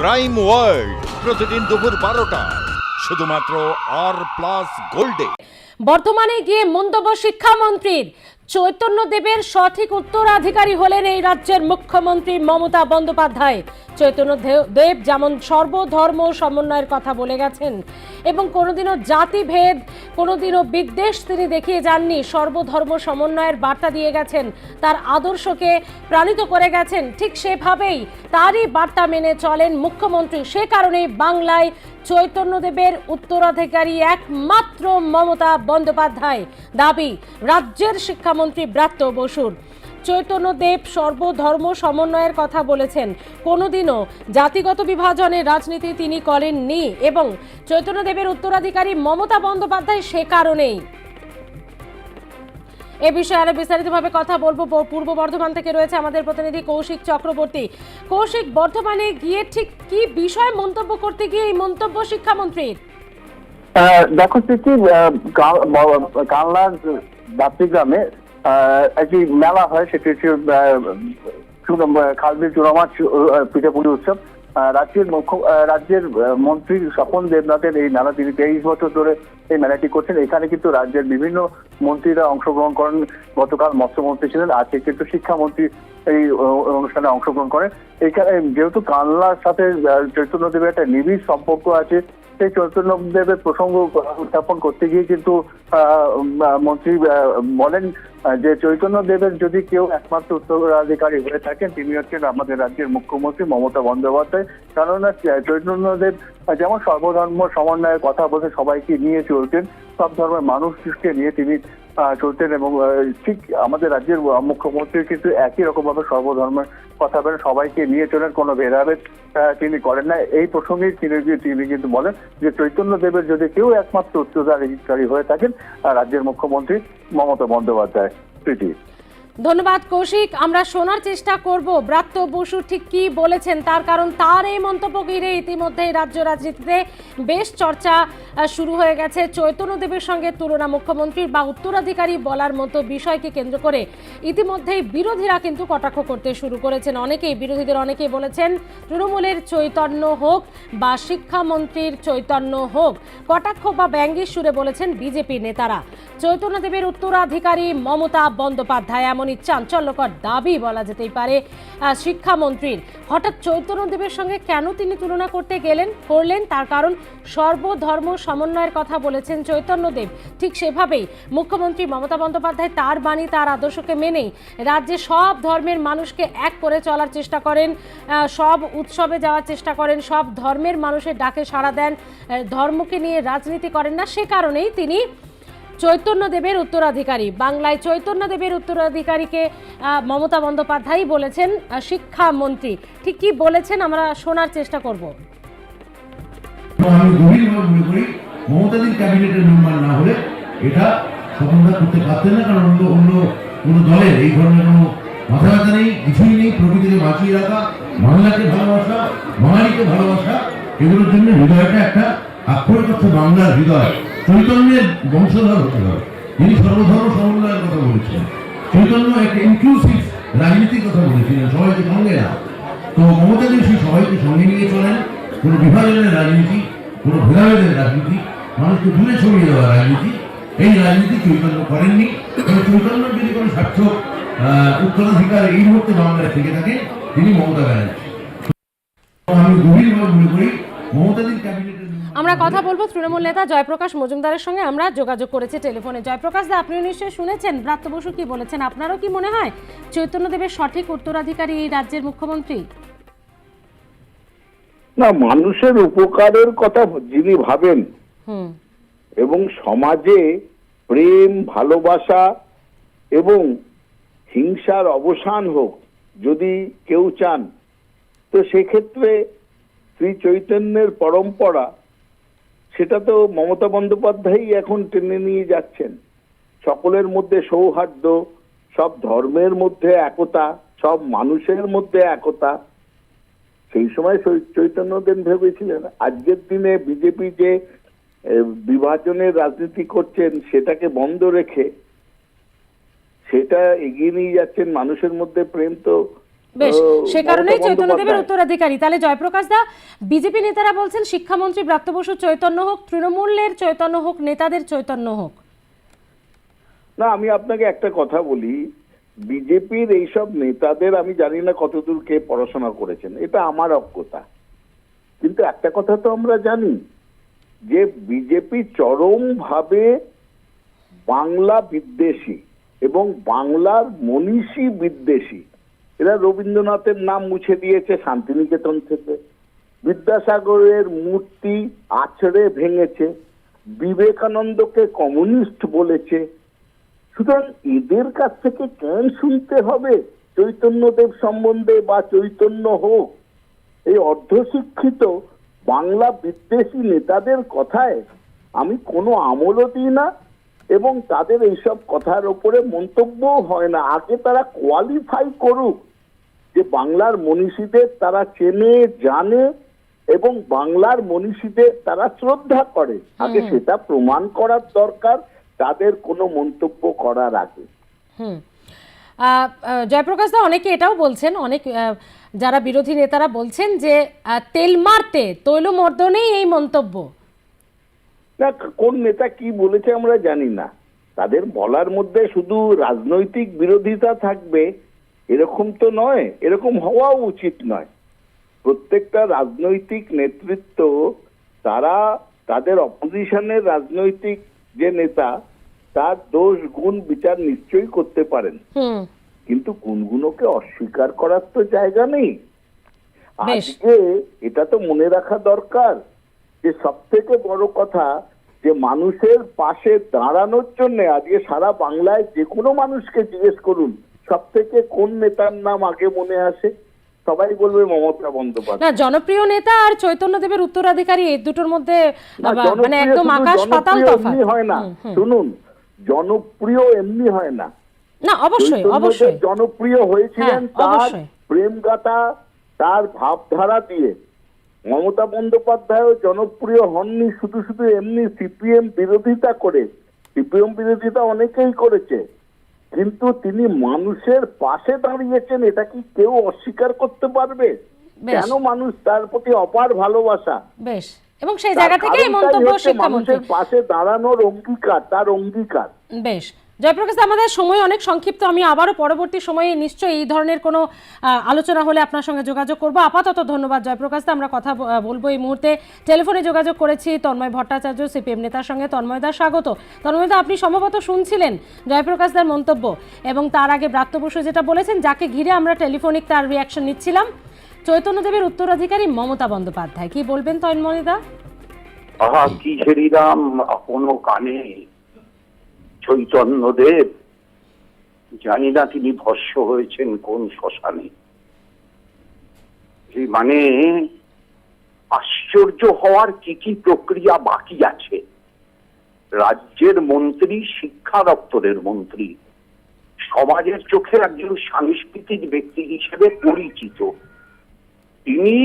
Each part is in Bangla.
ক্রাইম ওয়ার্ল্ড প্রতিদিন দুপুর 12টায় শুধুমাত্র আর+ গোল্ডে। বর্তমানে গিয়ে মন্তব্য শিক্ষামন্ত্রীর। চৈতন্য দেবের সঠিক উত্তরাধিকারী হলেন এই রাজ্যের মুখ্যমন্ত্রী মমতা বন্দ্যোপাধ্যায়। চৈতন্য দেব যেমন সর্বধর্ম সমন্বয়ের কথা বলে গেছেন এবং কোনোদিনও জাতিভেদ কোনোদিনও বিদ্বেষ তিনি দেখিয়ে যাননি, সর্বধর্ম সমন্বয়ের বার্তা দিয়ে গেছেন, তার আদর্শকে প্রাণিত করে গেছেন, ঠিক সেভাবেই তারই বার্তা মেনে চলেন মুখ্যমন্ত্রী। সে কারণেই বাংলায় চৈতন্যদেবের উত্তরাধিকারী একমাত্র মমতা বন্দ্যোপাধ্যায়, দাবি রাজ্যের শিক্ষামন্ত্রী ব্রাত্য বসুর। চৈতন্যদেব সর্বধর্ম সমন্বয়ের কথা বলেছেন, কোনোদিনও জাতিগত বিভাজনের রাজনীতি তিনি করেননি এবং চৈতন্যদেবের উত্তরাধিকারী মমতা বন্দ্যোপাধ্যায় সে কারণেই। এ বিষয়ে আরো বিস্তারিতভাবে কথা বলবো। পূর্ব বর্ধমান থেকে রয়েছে আমাদের প্রতিনিধি কৌশিক চক্রবর্তী। কৌশিক, বর্ধমানে গিয়ে ঠিক কি বিষয় মন্তব্য করতে গিয়ে এই মন্তব্য শিক্ষামন্ত্রীর? দেখো স্মৃতি, কালনার দাত্রীগ্রামে একটি মেলা হয়, সেটি হচ্ছে খালবিল চুরামাছ পিঠাপুলি উৎসব। রাজ্যের মন্ত্রী স্বপন দেবনাথের এই মেলা, তিনি 23 বছর ধরে এই মেলাটি করছেন। এখানে কিন্তু রাজ্যের বিভিন্ন মন্ত্রীরা অংশগ্রহণ করেন। গতকাল মৎস্যমন্ত্রী ছিলেন, আজকে কিন্তু শিক্ষামন্ত্রী এই অনুষ্ঠানে অংশগ্রহণ করেন। এখানে যেহেতু কালনার সাথে চৈতন্যদেবের একটা নিবিড় সম্পর্ক আছে, সেই চৈতন্যদেবের প্রসঙ্গ উত্থাপন করতে গিয়ে কিন্তু মন্ত্রী বলেন যে চৈতন্যদেবের যদি কেউ একমাত্র উত্তরাধিকারী হয়ে থাকেন, তিনি হচ্ছেন আমাদের রাজ্যের মুখ্যমন্ত্রী মমতা বন্দ্যোপাধ্যায়। কেননা চৈতন্যদেব যেমন সর্বধর্ম সমন্বয়ের কথা বলতে সবাইকে নিয়ে চলতেন, সব ধর্মের মানুষকে নিয়ে তিনি চলতেন এবং ঠিক আমাদের রাজ্যের মুখ্যমন্ত্রী কিন্তু একই রকম ভাবে সর্বধর্মের কথা বলেন, সবাইকে নিয়ে চলেন, কোনো ভেদাভেদ তিনি করেন না। এই প্রসঙ্গে তিনি কিন্তু বলেন যে চৈতন্যদেবের যদি কেউ একমাত্র উত্তরাধিকারী হয়ে থাকেন, রাজ্যের মুখ্যমন্ত্রী মমতা বন্দ্যোপাধ্যায়। ধন্যবাদ কৌশিক। আমরা শোনার চেষ্টা করব ব্রাত্য বসু ঠিক কি বলেছেন, তার কারণ তার এই মন্তব্য ঘিরে ইতিমধ্যেই রাজ্য রাজনীতিতে বেশ চর্চা শুরু হয়ে গেছে। চৈতন্যদেবের সঙ্গে তুলনা মুখ্যমন্ত্রীর বা উত্তরাধিকারী বলার মতো বিষয়কে কেন্দ্র করে ইতিমধ্যেই বিরোধীরা কিন্তু কটাক্ষ করতে শুরু করেছেন। বিরোধীদের অনেকেই বলেছেন তৃণমূলের চৈতন্য হোক বা শিক্ষামন্ত্রীর চৈতন্য হোক, কটাক্ষ বা ব্যঙ্গের সুরে বলেছেন বিজেপি নেতারা চৈতন্যদেবের উত্তরাধিকারী মমতা বন্দ্যোপাধ্যায়। এমনই চাঞ্চল্যকর দাবি বলা যেতেই পারে শিক্ষামন্ত্রীর। হঠাৎ চৈতন্যদেবের সঙ্গে কেন তিনি তুলনা করলেন, তার কারণ সর্বধর্ম সমন্বয়ের কথা বলেছেন চৈতন্যদেব। ঠিক সেভাবেই মুখ্যমন্ত্রী মমতা বন্দ্যোপাধ্যায় তার বাণী, তার আদর্শকে মেনেই রাজ্যে সব ধর্মের মানুষকে এক করে চলার চেষ্টা করেন, সব উৎসবে যাওয়ার চেষ্টা করেন, সব ধর্মের মানুষের ডাকে সাড়া দেন, ধর্মকে নিয়ে রাজনীতি করেন না। সে কারণেই তিনি চৈতন্যদেবের উত্তরাধিকারী। বাংলায় চৈতন্যদেবের উত্তরাধিকারীকে মমতা বন্দ্যোপাধ্যায় বলেছেন শিক্ষামন্ত্রী। ঠিক কি বলেছেন আমরা শোনার চেষ্টা করব। আমি গভীরভাবে মনে করি মমতাদির ক্যাবিনেটের মেম্বার না হলে এটা সফলতা করতে পারতেন না, কারণ অন্য কোনো দলের এই ধরনের কোনো মাথা ব্যথা নেই, কিছুই নেই। প্রকৃতিকে বাঁচিয়ে রাখা, বাংলাকে ভালোবাসা, বাঙালিকে ভালোবাসা, এগুলোর জন্য হৃদয়টা একটা আক্ষরিক অর্থে বাংলার হৃদয়। চৈতন্যের বংশধর হতে হবে, তিনি সর্বধর্ম সমন্বয়ের কথা বলেছিলেন। চৈতন্য একটা ইনক্লুসিভ রাজনীতির কথা বলেছিলেন, সবাইকে সঙ্গে না। তো মমতা দেব সেই সবাইকে সঙ্গে নিয়ে চলেন। কোনো বিভাজনের রাজনীতি, কোনো ভেদাভেদের রাজনীতি, মানুষকে দূরে ছড়িয়ে দেওয়া রাজনীতি, এই রাজনীতি চৈতন্য করেননি। চৈতন্যের যদি কোনো সার্থক উত্তরাধিকার এই মুহূর্তে বাংলায় থেকে থাকে, তিনি মমতা ব্যানার্জি। আমি গভীরভাবে মনে করি মমতাদির ক্যাবিনেটের। আমরা কথা বলবো তৃণমূল নেতা জয়প্রকাশ মজুমদারের সঙ্গে। আমরা যোগাযোগ করেছি টেলিফোনে। জয়প্রকাশ দা, আপনিও নিশ্চয়ই শুনেছেন ব্রাত্য বসু কি বলেছেন। আপনারও কি মনে হয় চৈতন্যদেবের সঠিক উত্তরাধিকারী এই রাজ্যের মুখ্যমন্ত্রী? না, মানুষের উপকারের কথা যিনি ভাবেন এবং সমাজে প্রেম, ভালোবাসা এবং হিংসার অবসান হোক যদি কেউ চান, তো সেক্ষেত্রে শ্রী চৈতন্যের পরম্পরা, সেটা তো মমতা বন্দ্যোপাধ্যায় এখন টেনে নিয়ে যাচ্ছেন। সকলের মধ্যে সৌহার্দ্য, সব ধর্মের মধ্যে একতা, সব মানুষের মধ্যে একতা। সেই সময় চৈতন্যদেব ভেবেছিলেন। আজকের দিনে বিজেপি যে বিভাজনের রাজনীতি করছেন, সেটাকে বন্ধ রেখে সেটা এগিয়ে নিয়ে যাচ্ছেন। মানুষের মধ্যে প্রেম তো বেশ, সে কারণেই মমতা চৈতন্যদেবের বন্দ্যোপাধ্যায়। উত্তরাধিকারী। তাহলে জয়প্রকাশ দা, বিজেপি নেতারা বলছেন শিক্ষামন্ত্রী ব্রাত্য বসুর চৈতন্য হোক, তৃণমূলের চৈতন্য হোক, নেতাদের চৈতন্য হোক। না, আমি আপনাকে একটা কথা বলি, বিজেপির এইসব নেতাদের আমি জানি না কতদূর কে পড়াশোনা করেছেন, এটা আমার অজ্ঞতা, কিন্তু একটা কথা তো আমরা জানি যে বিজেপি চরমভাবে বাংলা বিদ্বেষী এবং বাংলার মনীষী বিদ্বেষী। এরা রবীন্দ্রনাথের নাম মুছে দিয়েছে শান্তিনিকেতন থেকে, বিদ্যাসাগরের মূর্তি আছড়ে ভেঙেছে, বিবেকানন্দকে কমিউনিস্ট বলেছে। সুতরাং এদের কাছ থেকে কেন শুনতে হবে চৈতন্যদেব সম্বন্ধে বা চৈতন্য হোক? এই অর্ধশিক্ষিত বাংলা বিদ্বেষী নেতাদের কথায় আমি কোনো আমলও দিই না এবং তাদের এইসব কথার উপরে মন্তব্যও হয় না। আগে তারা কোয়ালিফাই করুক যে বাংলার মনীষীদের তারা চেনে, জানে এবং বাংলার মনীষীদের তারা শ্রদ্ধা করে, আগে সেটা প্রমাণ করার দরকার তাদের কোনো মন্তব্য করার আগে। জয়প্রকাশ দা, অনেকে এটাও বলছেন, অনেক যারা বিরোধী নেতারা বলছেন যে তেল মারতে তৈলমর্দনেই এই মন্তব্য। না, কোন নেতা কি বলেছে আমরা জানি না, তাদের বলার মধ্যে শুধু রাজনৈতিক বিরোধিতা থাকবে এরকম তো নয়, এরকম হওয়া উচিত নয়। প্রত্যেকটা রাজনৈতিক নেতৃত্ব তারা তাদের অপোজিশনের রাজনৈতিক যে নেতা তার দোষ গুণ বিচার নিশ্চয়ই করতে পারেন, কিন্তু গুণগুলোকে অস্বীকার করার তো জায়গা নেই। আজকে এটা তো মনে রাখা দরকার যে সব থেকে বড় কথা যে মানুষের পাশে দাঁড়ানোর জন্য আজকে সারা বাংলায় যে কোনো মানুষকে জিজ্ঞেস করুন সব থেকে কোন নেতার নাম আগে মনে আসে, সবাই বলবে মমতা বন্দ্যোপাধ্যায়। না, জনপ্রিয় নেতা আর চৈতন্যদেবের উত্তরাধিকারী এই দুটোর মধ্যে মানে একদম আকাশ পাতাল তফাৎ। হয় না, শুনুন, জনপ্রিয় এমনি হয় না। না, অবশ্যই অবশ্যই জনপ্রিয় হয়েছিলেন তার প্রেমগাথা, তার ভাবধারা দিয়ে। মমতা বন্দ্যোপাধ্যায় জনপ্রিয় হননি শুধু শুধু এমনি সিপিএম বিরোধিতা করে। সিপিএম বিরোধিতা অনেকেই করেছে, কিন্তু তিনি মানুষের পাশে দাঁড়িয়েছেন, এটা কি কেউ অস্বীকার করতে পারবে? কেন? মানুষ তার প্রতি অপার ভালোবাসা। বেশ, এবং সেই জায়গা থেকে এই মন্তব্য শিক্ষামন্ত্রীর পাশে দাঁড়ানোর অঙ্গীকার, তার অঙ্গীকার। বেশ, জয়প্রকাশ, আমাদের সময় অনেক সংক্ষিপ্ত। আমি আবারও পরবর্তী সময়ে নিশ্চয়ই এই ধরনের কোনো আলোচনা হলে আপনার সঙ্গে যোগাযোগ করব। আপাতত ধন্যবাদ জয়প্রকাশ দা। আমরা কথা বলবো এই মুহূর্তে টেলিফোনে যোগাযোগ করেছি তন্ময় ভট্টাচার্য, সিপিএম নেতার সঙ্গে। তন্ময় দা, স্বাগত। তন্ময় দা, আপনি সম্ভবত শুনছিলেন জয়প্রকাশ দার মন্তব্য এবং তার আগে ব্রাত্য বসু যেটা বলেছেন, যাকে ঘিরে আমরা টেলিফোনিক তার রিয়াকশন নিচ্ছিলাম। চৈতন্যদেবের উত্তরাধিকারী মমতা বন্দ্যোপাধ্যায়, কি বলবেন তন্ময় দা? আহা, কি হেরিরাম কোনো কানে চৈতন্যদেব, জানি না তিনি ভস্য হয়েছেন কোন শ্মশানে। মানে আশ্চর্য হওয়ার কি কি প্রক্রিয়া বাকি আছে। রাজ্যের মন্ত্রী, শিক্ষা দপ্তরের মন্ত্রী, সমাজের চোখে একজন সাংস্কৃতিক ব্যক্তি হিসেবে পরিচিত, তিনি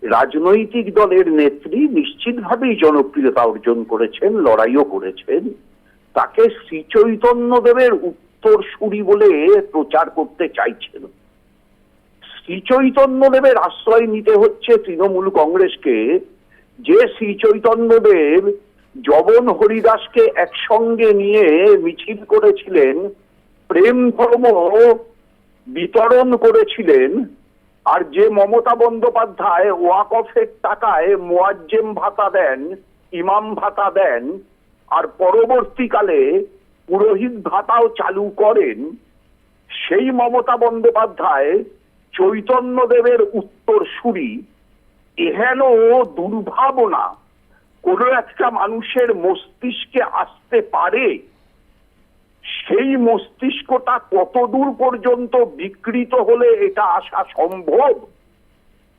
রাজনৈতিক দলের নেত্রী, নিশ্চিতভাবেই জনপ্রিয়তা অর্জন করেছেন, লড়াইও করেছেন। তাকে শ্রী চৈতন্যদেবের উত্তরসূরি বলে প্রচার করতে চাইছেন। শ্রী চৈতন্যদেবের আশ্রয় নিতে হচ্ছে তৃণমূল কংগ্রেসকে, যে শ্রী চৈতন্যদেব জবন হরিদাসকে একসঙ্গে নিয়ে মিছিল করেছিলেন, প্রেম ধর্ম বিতরণ করেছিলেন, আর যে মমতা বন্দ্যোপাধ্যায় ওয়াকফের টাকায় মুয়াজ্জেম ভাতা দেন, ইমাম ভাতা দেন, আর পরবর্তীকালে পুরোহিত ভাতাও চালু করেন, সেই মমতা বন্দ্যোপাধ্যায় চৈতন্যদেবের উত্তরসূরি। এহেন দুর্ভাবনা কোনো একটা মানুষের মস্তিষ্কে আসতে পারে? সেই মস্তিষ্কটা কতদূর পর্যন্ত বিকৃত হলে এটা আসা সম্ভব?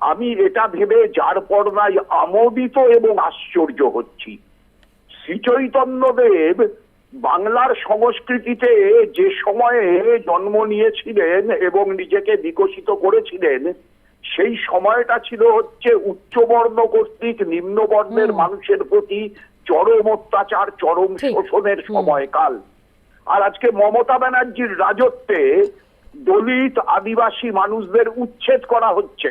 আমি এটা ভেবে যার পর্দায় আমোদিত এবং আশ্চর্য হচ্ছি। শ্রীচৈতন্যদেব বাংলার সংস্কৃতিতে যে সময়ে জন্ম নিয়েছিলেন এবং নিজেকে বিকশিত করেছিলেন, সেই সময়টা ছিল হচ্ছে উচ্চবর্ণ কর্তৃক নিম্নবর্ণের মানুষের প্রতি চরম অত্যাচার, চরম শোষণের সময়কাল। আর আজকে মমতা ব্যানার্জির রাজত্বে দলিত আদিবাসী মানুষদের উচ্ছেদ করা হচ্ছে,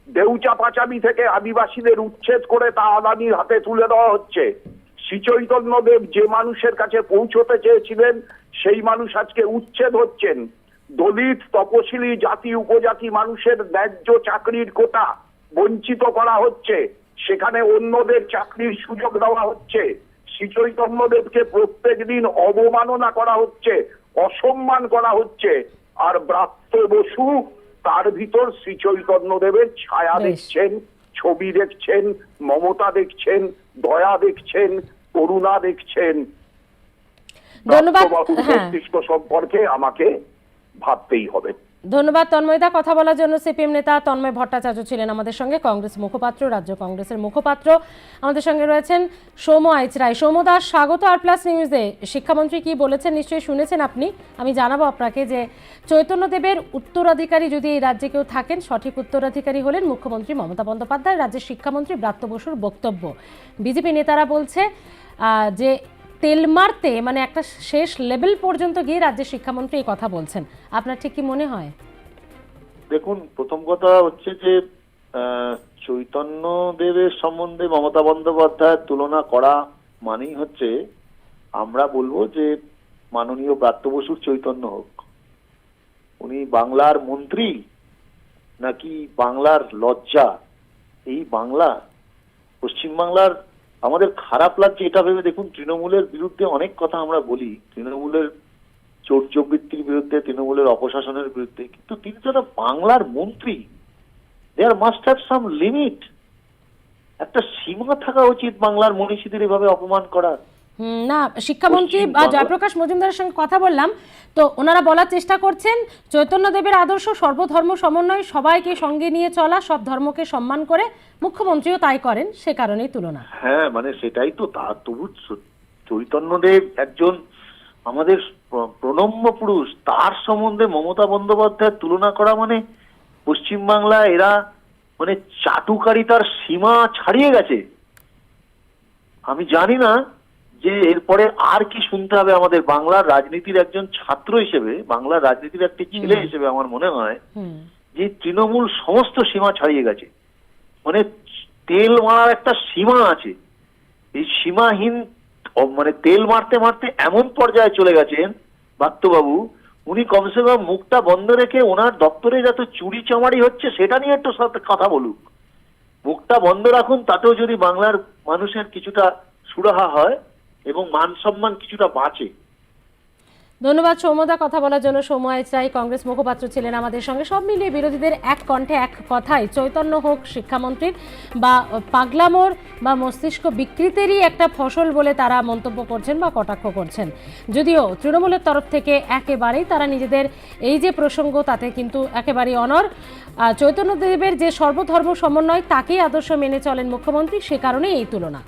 দেউচা পাচামি থেকে আদিবাসীদের উচ্ছেদ করে তা আদানির হাতে তুলে দেওয়া হচ্ছে। শ্রীচৈতন্যদেব যে মানুষের কাছে পৌঁছতে চেয়েছিলেন সেই মানুষ আজকে উচ্ছেদ হচ্ছেন। দলিত তপশিলি জাতি উপজাতি মানুষের ন্যায্য চাকরির কোটা বঞ্চিত করা হচ্ছে, সেখানে অন্যদের চাকরির সুযোগ দেওয়া হচ্ছে। শ্রীচৈতন্যদেবকে প্রত্যেক দিন অবমাননা করা হচ্ছে, অসম্মান করা হচ্ছে। আর ব্রাত্য বসু তার ভিতর শ্রীচৈতন্যদেবের ছায়া বেশ। দেখছেন, ছবি দেখছেন, মমতা দেখছেন, দয়া দেখছেন, করুণা দেখছেন। ধন্যবাদ। ব্রাত্যবাবুর হ্যাঁ, মস্তিষ্ক সম্পর্কে আমাকে ভাবতেই হবে। ধন্যবাদ তন্ময়দা। কথা বলার জন্য সিপিএম নেতা তন্ময় ভট্টাচার্য ছিলেন আমাদের সঙ্গে, কংগ্রেস মুখপাত্র, রাজ্য কংগ্রেসের মুখপাত্র। আমাদের সঙ্গে রয়েছেন সৌম্য আইচরায়। সৌম্য দাস, স্বাগত আর প্লাস নিউজে। শিক্ষামন্ত্রী কি বলেছেন নিশ্চয়ই শুনেছেন আপনি। আমি জানাবো আপনাকে যে চৈতন্যদেবের উত্তরাধিকারী যদি এই রাজ্যে কেউ থাকেন, সঠিক উত্তরাধিকারী হলেন মুখ্যমন্ত্রী মমতা বন্দ্যোপাধ্যায়। রাজ্যের শিক্ষামন্ত্রী ব্রাত্য বসুর বক্তব্য, বিজেপি নেতারা বলছে যে তেল মারতে মানে একটা শেষ লেভেল পর্যন্ত গিয়ে রাজ্যের শিক্ষামন্ত্রী এই কথা বলছেন। আপনার ঠিক কি মনে হয়? দেখুন, প্রথম কথা হচ্ছে যে চৈতন্য দেবের সম্বন্ধে মমতা বন্দ্যোপাধ্যায়ের তুলনা করা মানেই হচ্ছে আমরা বলবো যে মাননীয় ব্রাত্য বসুর চৈতন্য হোক। উনি বাংলার মন্ত্রী নাকি বাংলার লজ্জা? এই বাংলা, পশ্চিমবাংলার আমাদের খারাপ লাগছে এটা ভেবে দেখুন, তৃণমূলের বিরুদ্ধে অনেক কথা আমরা বলি, তৃণমূলের চৌর্যবৃত্তির বিরুদ্ধে, তৃণমূলের অপশাসনের বিরুদ্ধে, কিন্তু তিনি তো একটা বাংলার মন্ত্রী। There must have some limit. একটা সীমা থাকা উচিত বাংলার মনীষীদের এভাবে অপমান করার। না, শিক্ষামন্ত্রী জয়প্রকাশ মজুমদারের সঙ্গে কথা বললাম, তো ওনারা বলার চেষ্টা করছেন চৈতন্যদেবের আদর্শ সর্বধর্ম সমন্বয়, সবাইকে সঙ্গে নিয়ে চলা, সব ধর্মকে সম্মান করে, মুখ্যমন্ত্রীও তাই করেন, সে কারণেই তুলনা। হ্যাঁ, মানে সেটাই তো। তা তবু চৈতন্যদেব একজন আমাদের প্রণম্য পুরুষ, তার সম্বন্ধে মমতা বন্দ্যোপাধ্যায়ের তুলনা করা মানে পশ্চিমবাংলা এরা মানে চাটুকারিতার সীমা ছাড়িয়ে গেছে। আমি জানি না যে এরপরে আর কি শুনতে হবে আমাদের। বাংলার রাজনীতির একজন ছাত্র হিসেবে, বাংলার রাজনীতির একটি ছেলে হিসেবে আমার মনে হয় যে তৃণমূল সমস্ত সীমা ছাড়িয়ে গেছে। মানে তেল মারার একটা সীমা আছে, এই সীমাহীন মানে তেল মারতে মারতে এমন পর্যায়ে চলে গেছেন ব্রাত্যবাবু, উনি কমসে কম মুখটা বন্ধ রেখে ওনার দপ্তরে যত চুরি চামারি হচ্ছে সেটা নিয়ে একটু সাথে কথা বলুক। মুখটা বন্ধ রাখুন, তাতেও যদি বাংলার মানুষের কিছুটা সুরাহা হয় এবং মান সম্মান কিছুটা বাঁচে। ধন্যবাদ সৌম্যদা কথা বলার জন্য। সৌম্য আইচরায় কংগ্রেস মুখপাত্র ছিলেন আমাদের সঙ্গে। সব মিলিয়ে বিরোধীদের এক কণ্ঠে এক কথায় চৈতন্য হোক শিক্ষামন্ত্রীর বা পাগলামোর বা মস্তিষ্ক বিকৃতেরই একটা ফসল বলে তারা মন্তব্য করছেন বা কটাক্ষ করছেন। যদিও তৃণমূলের তরফ থেকে একেবারেই তারা নিজেদের এই যে প্রসঙ্গ তাতে কিন্তু একেবারেই অনড়। চৈতন্যদেবের যে সর্বধর্ম সমন্বয় তাকেই আদর্শ মেনে চলেন মুখ্যমন্ত্রী, সে কারণেই এই তুলনা।